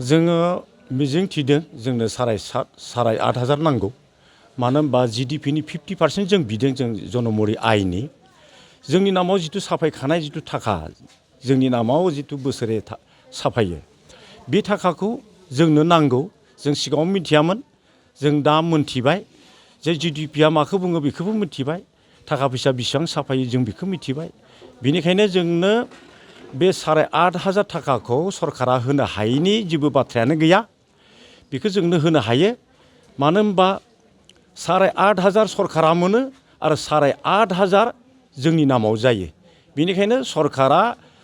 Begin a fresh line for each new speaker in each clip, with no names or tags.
जोङो मिजिं थिदों जोंनो साराय 8,000 नांगौ। मानो होनबा GDPनि 50% जों बिदों जों जनमरि आयनि। जोंनि नामाव जिथु साफायखानाय जिथु थाखा, जोंनि नामाव जिथु बोसोरे साफायो, बे थाखाखौ जोंनो नांगौ। जों सिगाङाव मिथियामोन, जों दा मोनथिबाय जे GDPआ माखौ बुङो बेखौबो मिथिबाय, थाखा फैसा बेसेबां साफायो जों बेखौ मिथिबाय। बेनिखायनो जोंनो बे साराय 8,000 थाखाखौ सरकारा होनो हायैनि जेबो बाथ्रायानो गैया। बेखौ जोंनो होनो हायो। मानो होनबा साराय 8,000 सरकारा मोनो आरो साराय 8,000 जोंनि नामाव जायो। बेनिखायनो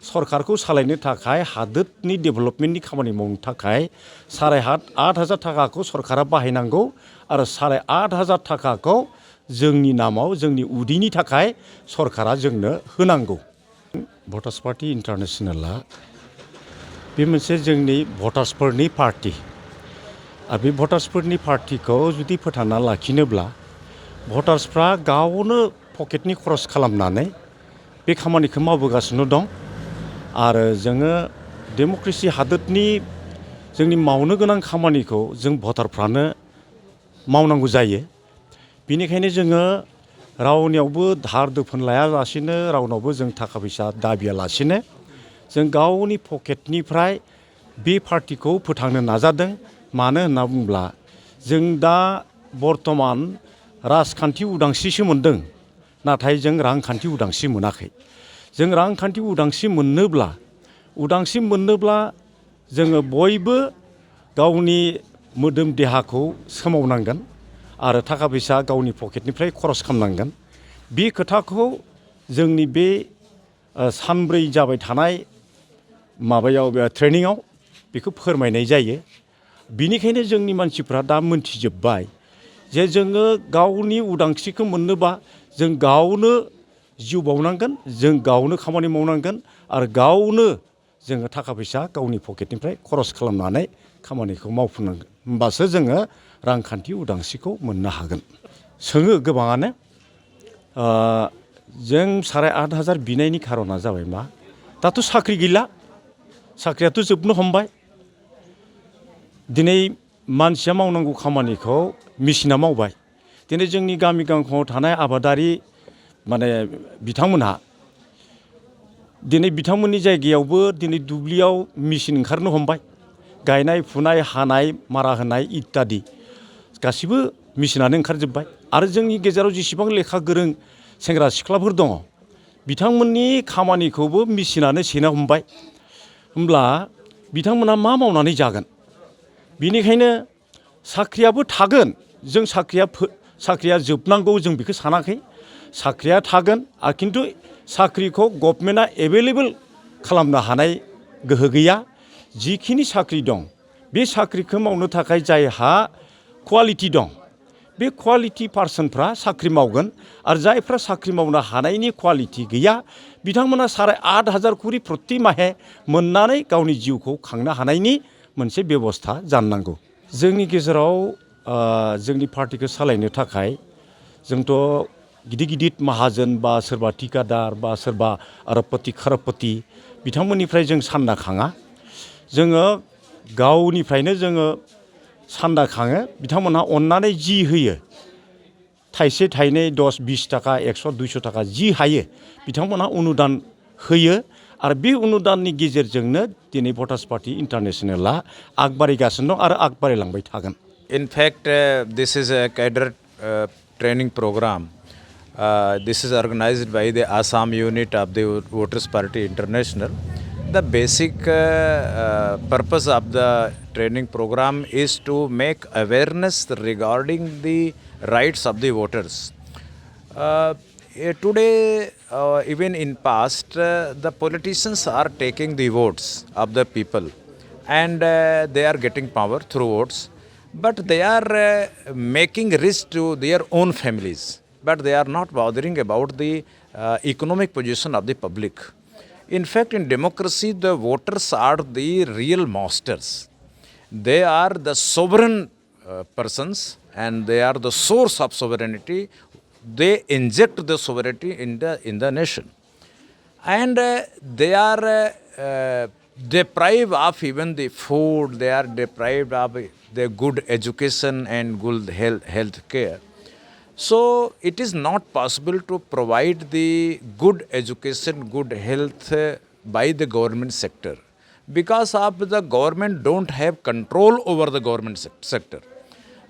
सरकारखौ सालायनो थाखाय, हादोरनि डेभेलपमेन्टनि खामानि मावनो थाखाय साराय 8,000 थाखाखौ सरकारा बाहायनांगौ आरो साराय 8,000 थाखाखौ जोंनि नामाव, जोंनि उदैनि थाखाय सरकारा जोंनो होनांगौ। भटार्स पार्टी इन्टारनेशनेला बे मोनसे जोंनि भटार्सफोरनि पार्टी। आरो बे भटार्सफोरनि पार्टीखौ जुदि फोथांना लाखिनोब्ला भटार्सफ्रा गावनो पकेटनि खरस खालामनानै बे खामानिखौ मावबोगासिनो दं। आरो जोङो डेम'क्रेसि हादोरनि जोंनि मावनो गोनां खामानिखौ जों भटारफ्रानो मावनांगौ जायो। बेनिखायनो जोङो रावनियावबो धार दोफोन लायालासिनो, रावनावबो जों थाखा फैसा दाबियालासिनो जों गावनि पकेटनिफ्राय बे पार्टीखौ फोथांनो नाजादों। मानो होनना बुङोब्ला जों दा बर्तमान राजखान्थि उदांस्रिसो मोनदों, नाथाय जों रांखान्थि उदांस्रि मोनाखै। जों रांखान्थि उदांस्रि मोननोब्ला जोङो बयबो गावनि मोदोम देहाखौ सोमावनांगोन आरो थाखा फैसा गावनि पकेटनिफ्राय खरस खालामनांगोन। बे खोथाखौ जोंनि बे सानब्रै जाबाय थानाय ट्रेनिङाव बेखौ फोरमायनाय जायो। बिनिखायनो जोंनि मानसिफ्रा दा मोनथिजोब्बाय जे जोङो गावनि उदांस्रिखौ मोननोबा जों गावनो जिउ बाउनांगोन, जों गावनो खामानि मावनांगोन आरो गावनो जोङो थाखा फैसा गावनि पकेटनिफ्राय खरस खालामनानै खामानिखौ मावफुंनांगोन। होमबासो जोङो रांखान्थि उदांस्रिखौ मोननो हागोन। सोङो गोबाङानो जों साराय 8,000 बिनायनि खारना जाबाय मा? दाथ' साख्रि गैला, साख्रियाथ' जोबनो हमबाय। दिनै मानसिया मावनांगौ खामानिखौ मेसिना मावबाय। दिनै जोंनि गामि गंखनाव थानाय आबादारि बिथांमोनहा दिनै बिथांमोननि जायगायावबो दिनै दुब्लियाव मेसिन ओंखारनो हमबाय। गायनाय फुनाय, हानाय, मारा होनाय इत्यादि गासिबो मेसिनानो ओंखारजोब्बाय। आरो जोंनि गेजेराव जेसेबां लेखा गोरों सेंग्रा सिख्लाफोर दङ, बिथांमोननि खामानिखौबो मेसिनानो सेनो हमबाय। होमब्ला बिथांमोना मा मावनानै जागोन? बेनिखायनो साख्रियाबो थागोन। जों साख्रिया जोबनांगौ जों बेखौ सानाखै। साख्रिया थागोन, खिन्थु साख्रिखौ गभर्नमेन्टआ एभेलेबल खालामनो हानाय गोहो गैया। जिखिनि साख्रि दं, बे साख्रिखौ मावनो थाखाय जायहा क्वालिटि दं, बे क्वालिटि पार्सनफ्रा साख्रि मावगोन। आरो जायफ्रा साख्रि मावनो हानायनि क्वालिटि गैया, बिथांमोना साराय 8,000 करि प्रति माहे मोननानै गावनि जिउखौ खांनो हानायनि मोनसे बेबस्था जानांगौ। जोंनि गेजेराव जोंनि पार्टीखौ सालायनो थाखाय जोंथ' गिदिर माहाजोन बा सोरबा थिकादार बा सोरबा आरबपति खरबपति बिथांमोननिफ्राय जों सान्दा खाङा। जोङो गावनिफ्रायनो जोङो सान्दा खाङो। बिथांमोनहा अननानै जि होयो, थाइसे थाइनै 10, 20 थाखा, 100, 200 थाखा जि हायो बिथांमोनहा अनुदान होयो। आरो बे अनुदाननि गेजेरजोंनो दिनै भटार्स पार्टी इन्टारनेशनेला आगबारिगासिनो दं आरो आगबारिलांबाय थागोन।
In fact, this is a cadre training program. This is organized by the Assam unit of the Voters Party International. The basic purpose of the training program is to make awareness regarding the rights of the voters. Today, even in past, the politicians are taking the votes of the people and they are getting power through votes. But they are making risk to their own families. But they are not bothering about the economic position of the public. In fact, in democracy, the voters are the real masters. They are the sovereign persons and they are the source of sovereignty. They inject the sovereignty in the nation. And they are deprived of even the food, they are deprived of the good education and good health care. So it is not possible to provide the good education, good health by the government sector, because of the government don't have control over the government sector.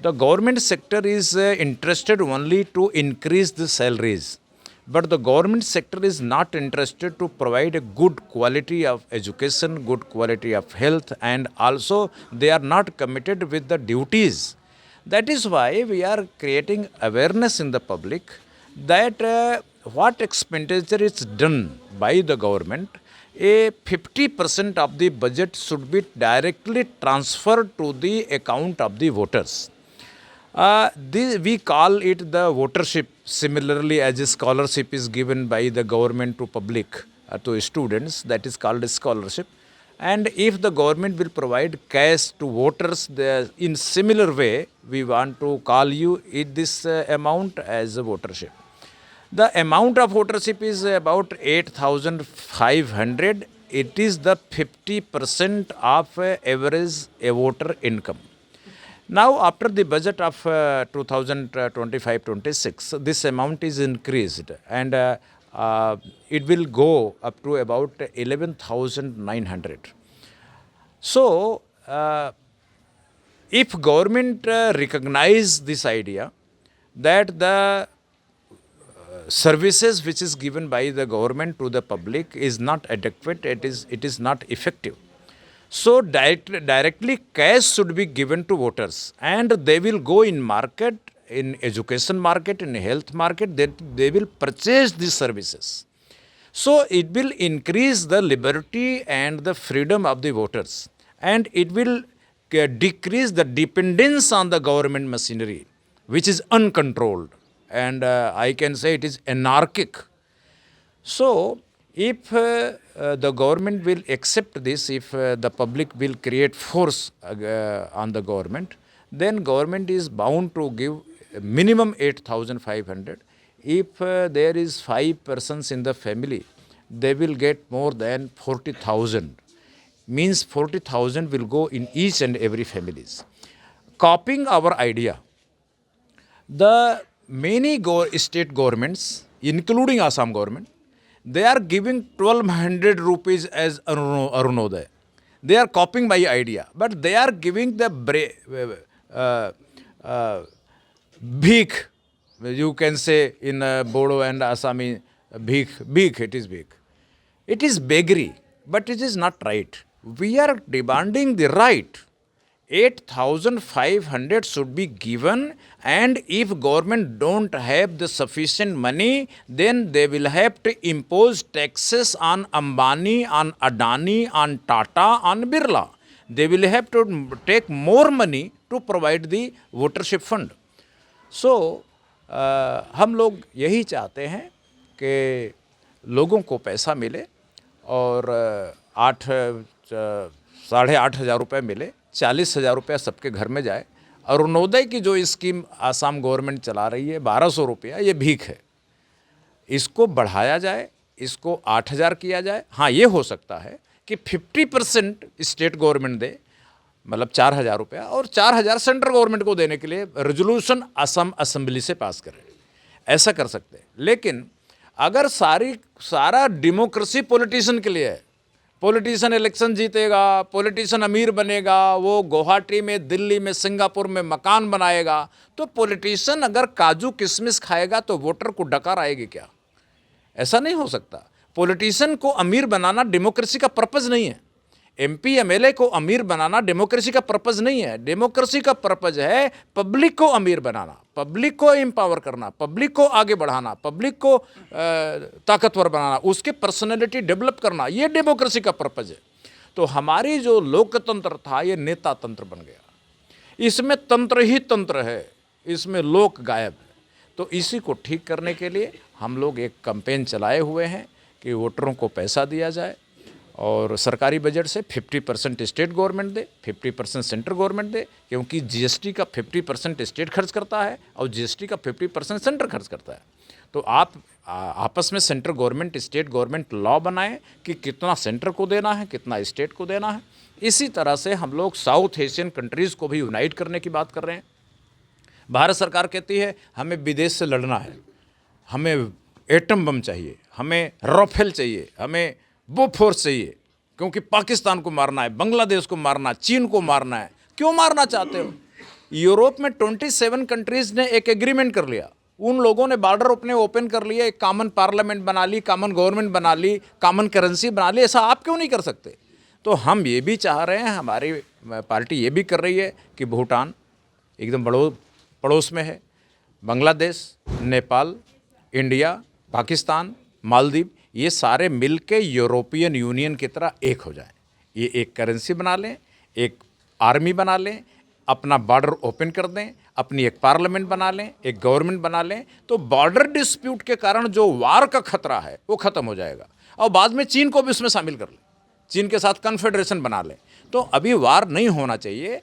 The government sector is interested only to increase the salaries, but the government sector is not interested to provide a good quality of education, good quality of health, and also they are not committed with the duties. That is why we are creating awareness in the public that what expenditure is done by the government, a 50% of the budget should be directly transferred to the account of the voters. We call it the votership. Similarly, as a scholarship is given by the government to public, to students, that is called a scholarship. And if the government will provide cash to voters, in similar way, we want to call you this amount as a votership. The amount of votership is about 8,500. It is the 50% of average voter income. Now, after the budget of 2025-26, this amount is increased, and it will go up to about 11,900. So, if government recognize this idea that the services which is given by the government to the public is not adequate, it is not effective. So directly cash should be given to voters, and they will go in market, in education market, in health market, they will purchase these services. So it will increase the liberty and the freedom of the voters, and it will decrease the dependence on the government machinery, which is uncontrolled, and I can say it is anarchic. So if the government will accept this, if the public will create force on the government, then government is bound to give minimum 8,500. If there is 5 persons in the family, they will get more than 40,000. Means 40,000 will go in each and every families. Copying our idea, the many state governments, including Assam government, they are giving 1,200 rupees as Arunodaya. They are copying my idea, but they are giving the bhik. You can say in Bodo and Assami, bhik, it is bhik. It is beggary, but it is not right. We are demanding the right. 8,500 should be given, and if government don't have the sufficient money, then they will have to impose taxes on Ambani, on Adani, on Tata, on Birla. They will have to take more money to provide the votership fund. So हम लोग यही चाहते हैं कि लोगों को पैसा मिले और 8,500 रुपये मिले, 40,000 रुपया सबके घर में जाए। अरुणोदय की जो स्कीम आसाम गवर्नमेंट चला रही है 1,200 रुपया, ये भीख है। इसको बढ़ाया जाए, इसको 8,000 किया जाए। हाँ, ये हो सकता है कि 50% स्टेट गवर्नमेंट दे, मतलब 4,000 रुपया, और 4,000 सेंट्रल गवर्नमेंट को देने के लिए रेजोल्यूशन असम असेंबली से पास करें। ऐसा कर सकते हैं। लेकिन अगर सारा डेमोक्रेसी पॉलिटिशियन के लिए है, पॉलिटिशियन इलेक्शन जीतेगा, पॉलिटिशियन अमीर बनेगा, वो गुवाहाटी में, दिल्ली में, सिंगापुर में मकान बनाएगा, तो पॉलिटिशियन अगर काजू किशमिश खाएगा तो वोटर को डकार आएगी क्या? ऐसा नहीं हो सकता। पॉलिटिशियन को अमीर बनाना डेमोक्रेसी का पर्पज़ नहीं है। एमपी एमएलए को अमीर बनाना डेमोक्रेसी का पर्पज़ नहीं है। डेमोक्रेसी का पर्पज़ है पब्लिक को अमीर बनाना, पब्लिक को एम्पावर करना, पब्लिक को आगे बढ़ाना, पब्लिक को ताकतवर बनाना, उसके पर्सनैलिटी डेवलप करना, ये डेमोक्रेसी का पर्पज़ है। तो हमारी जो लोकतंत्र था ये नेता तंत्र बन गया। इसमें तंत्र ही तंत्र है, इसमें लोक गायब है। तो इसी को ठीक करने के लिए हम लोग एक कैंपेन चलाए हुए हैं कि वोटरों को पैसा दिया जाए, और सरकारी बजट से 50% स्टेट गवर्नमेंट दे, 50% सेंट्रल गवर्नमेंट दे, क्योंकि जीएसटी का 50% स्टेट खर्च करता है और जीएसटी का 50% सेंटर खर्च करता है। तो आप आपस में central government state government law बनाए कि कितना सेंटर को देना है, कितना स्टेट को देना है। इसी तरह से हम लोग साउथ एशियन कंट्रीज़ को भी यूनाइट करने की बात कर रहे हैं। भारत सरकार कहती है हमें विदेश से लड़ना है, हमें एटम बम चाहिए, हमें राफेल चाहिए, हमें बोफोर्स चाहिए, क्योंकि पाकिस्तान को मारना है, बांग्लादेश को मारना है, चीन को मारना है। क्यों मारना चाहते हो? यूरोप में 27 कंट्रीज़ ने एक एग्रीमेंट कर लिया, उन लोगों ने बॉर्डर अपने ओपन कर लिए, एक कॉमन पार्लियामेंट बना ली, कॉमन गवर्नमेंट बना ली, कॉमन करेंसी बना ली। ऐसा आप क्यों नहीं कर सकते? तो हम ये भी चाह रहे हैं, हमारी पार्टी ये भी कर रही है कि भूटान एकदम पड़ोस में है, बांग्लादेश, नेपाल, इंडिया, पाकिस्तान, मालदीव, ये सारे मिलके यूरोपियन यूनियन की तरह एक हो जाएं। ये एक करेंसी बना लें, एक आर्मी बना लें, अपना बॉर्डर ओपन कर दें, अपनी एक पार्लियामेंट बना लें, एक गवर्नमेंट बना लें, तो बॉर्डर डिस्प्यूट के कारण जो वार का खतरा है वो ख़त्म हो जाएगा। और बाद में चीन को भी उसमें शामिल कर लें, चीन के साथ कन्फेडरेशन बना लें। तो अभी वार नहीं होना चाहिए,